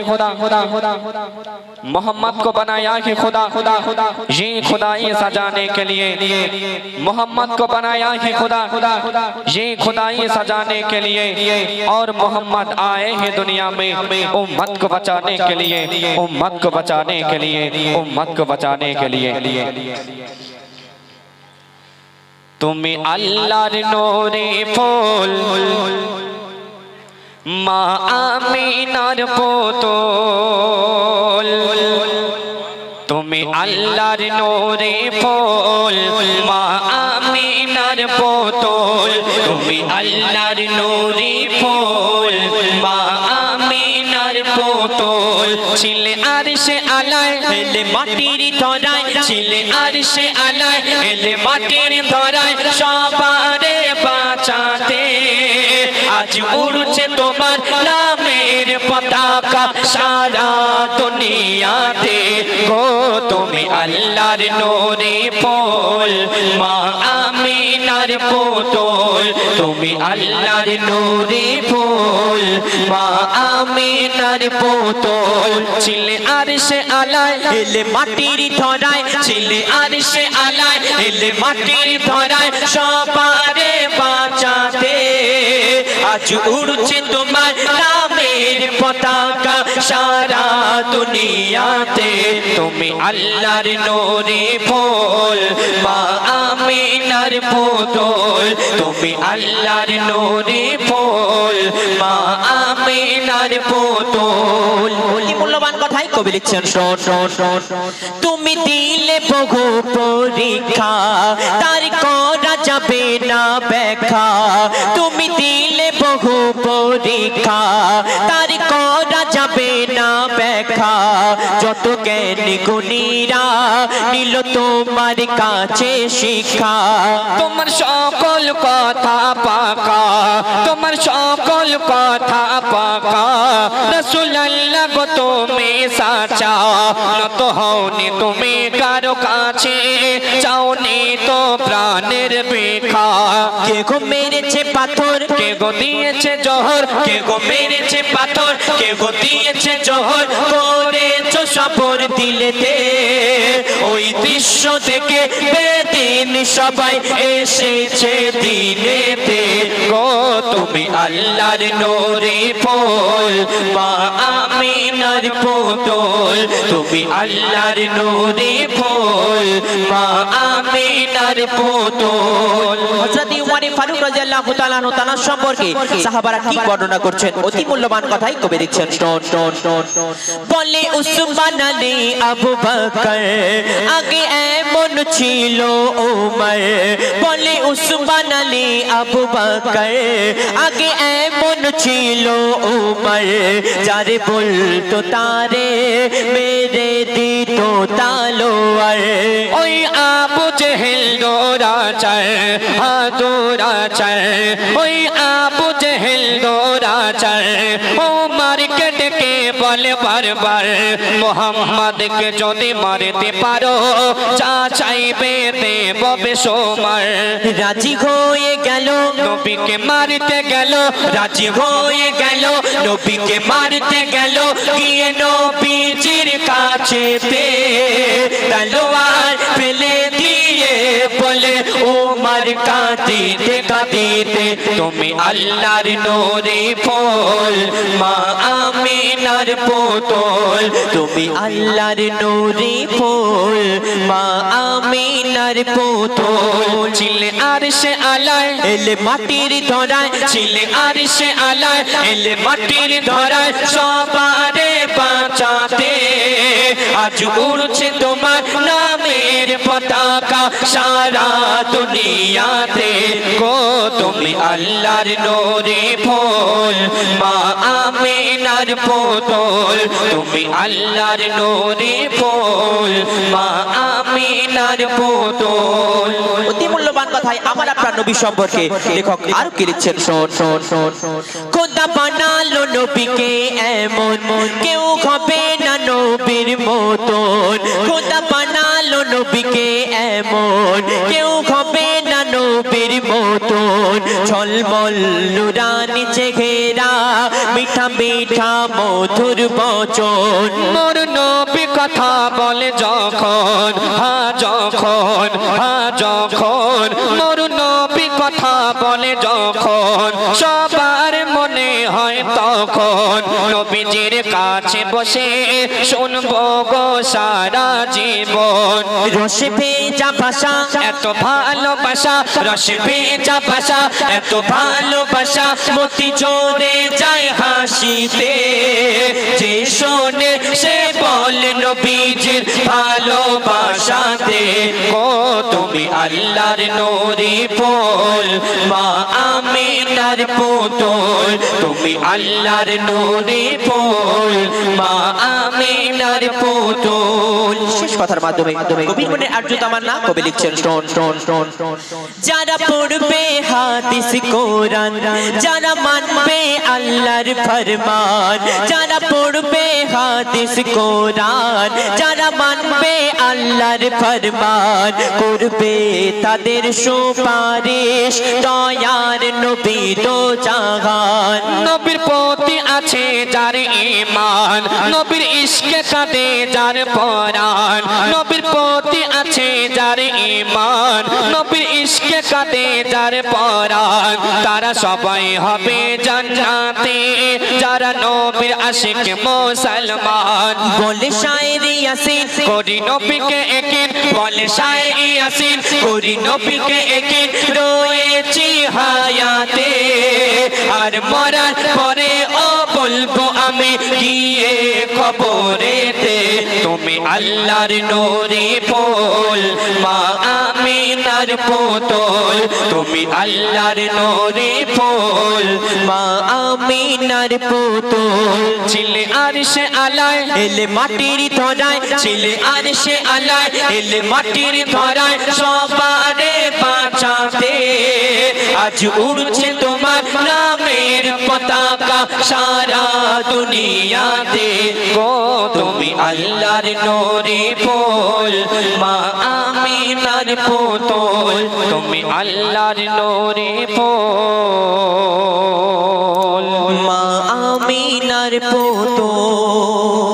खुदा मोहम्मद को बनाया है खुदा ये खुदाई सजाने के लिए मोहम्मद को बनाया है खुदा ये खुदाई सजाने के लिए और मोहम्मद आए हैं दुनिया में उम्मत को बचाने के लिए उम्मत को बचाने के लिए उम्मत को बचाने के लिए তুমি আল্লাহর নূরে ফুল মা আমিনার পুতুল তুমি আল্লাহর নূরে ফুল মা আমিনার পুতুল তুমি আল্লাহর নূরে ফুল মা আমিনার পুতুল ছিলে আরশে আলায় এলে মাটির ধরায় ছিলে আরশে আলায় এলে মাটির ধরায় সবারে বাঁচাতে আজ উড়ছে তোমার নামের পতাকা সারা দুনিয়াতে গো তুমি আল্লাহর নূরে ফুল মা আমিনার পুতুল তুমি আল্লাহর নূরে ফুল মা আমিনার পুতুল ছিলে আরশে আলায় এলে মাটির ধরায় ছিলে আরশে আলায় এলে মাটির ধরায় সবারে বাঁচাতে আজ উড়ছে তোমার নামের পতাকা সারা দুনিয়াতে তুমি আল্লাহর নূরে ফুল মা আমিনার পুতুল তুমি আল্লাহর নূরে ফুল মা আমিনার পুতুল কি মূল্যবান কথাই কবি লিখছেন শোন তুমি দিলে বহু পরীক্ষা তার করা যাবে না ব্যাখ্যা তুমি দিলে বহু পরীক্ষা তার করা যাবে না ব্যাখ্যা যত জ্ঞানী গুণীরা নিল তোমার কাছে শিক্ষা তোমার সকল কথা পাকা তোমার সকল কথা পাকা রাসূলুল্লাহ গো তুমি সাচা নত হওনি তুমি কারো কাছে চাওনি তো প্রাণের ভিক্ষা কে গো মেরেছে পাথর কে গো দিয়েছে জহর কে গো মেরেছে পাথর কে গো দিয়েছে জহর করেছো সবর দিলেতে ওই দৃশ্য দেখে বেদিন সবাই এসেছে দিনেতে গো তুমি আল্লাহর নূরে ফুল মা আমিনার পুতুল তুমি আল্লাহর নূরে ফুল মা আমিনার পুতুল হযরত উমর ফারুক রাদিয়াল্লাহু তাআলা আনহু তার সম্পর্কে সাহাবারা কি বর্ণনা করছেন অতি মূল্যবান কথাই কবি লিখছেন বলে উসমান আলী আবু বকর আগে এমন ছিল ওমর বলে উসমান আলী আবু বকর আগে এমন ছিল ওমর যারে বলতো তারে মেরে দিত তালোয়ার ওই আবু জেহেল দৌড়াচার দৌড়াচার ওই আবু জেহেল দৌড়াচার ওমর কেটে বলে বারবার মোহাম্মদকে যদি মারতে পারো যা চাইবে দেব বেসমার রাজি হয়ে গেল নবীকে মারতে গেল রাজি হয়ে গেল নবীকে মারতে গেল গিয়ে নবীজির কাছে তলোয়ার ফেলে দিয়ে বলে ওমর কাঁদিতে কাঁদিতে তুমি আল্লাহর নূরে ফুল মা আমিনার পুতুল তুমি আল্লাহর নূরে ফুল মা আমিনার পুতুল ছিলে আরশে আলায় এলে মাটির ধরায় ছিলে আরশে আলায় এলে মাটির ধরায় সবারে বাঁচাতে আজ উড়ছে তোমার নামের পতাকা সারা দুনিয়াতে গো তুমি আল্লাহর নূরে ফুল মা আমিনার পুতুল তুমি আল্লাহর নূরে ফুল মা আমিনার পুতুল অতি মূল্যবান কথাই আমার আপনার নবী সম্পর্কে লেখক আর কি লিখছেন খোদা বানালো নবীকে এমন কেউ হবে না নবীর মতন খোদা বানালো নবীকে এমন কেউ হবে না নবীর মতন ঝলমল নুরানি চেহারা মিঠা মিঠা মধুর বচন মোর নবী কথা বলে যখন যখন মোর নবী কথা বলে যখন সবার মনে হয় তখন নবীজির কাছে বসে শুনবো গো সারা জীবন রসে ভেজা ভাষা এত ভালোবাসা রসে ভেজা ভাষা এত ভালোবাসা মতি জোরে যায় হাসিতে যে শোনে সে বলে নবীজির ভালোবাসাতে ও তুমি আল্লাহর নূরি ফুল মা আমিনার পুতুল তুমি আল্লাহর নূরি ফুল মা আমিনার পুতুল শেষ কথার মাধ্যমে কবির মনে আর্য তামান্না কবি লিখছেন শোন যারা পড়বে হাদিস কোরআন যারা মানবে আল্লাহর ফরমান যারা পড়বে হাদিস কোরআন যারা মানবে আল্লাহর ফরমান করবে তাদের সুপারিশ দয়ার নবী দো জাহান নবীর প্রতি আছে যার ঈমান নবীর ইশকে কাঁদে যার পরাণ নবীর প্রতি আছে যার ঈমান নবীর ইশকে কাঁদে যার পরাণ তারা সবাই হবে জান্নাতে যারা নবীর আশিক মুসলমান বলে শায়রি ইয়াসিন করি নবীকে একিন বলে শায়রি ইয়াসিন করি নবীকে একিন রয়েছি হায়াতে আর মরার পরে ও বলবো আমি গিয়ে কবরেতে তুমি আল্লাহর নূরি ফুল মা আমিনার পুতুল তুমি আল্লাহর নূরি ফুল মা আমিনার পুতুল ছিলে আরশে আলায় এলে মাটির ধরায় ছিলে আরশে আলায় এলে মাটির ধরায় সবারে বাঁচাতে আজ উড়ছে তোমার নামের পতাকা সারা দুনিয়াতে গো তুমি আল্লাহর নূরি ফুল মা আমিনার পুতুল তুমি আল্লাহর নূরি ফুল মা আমিনার পুতুল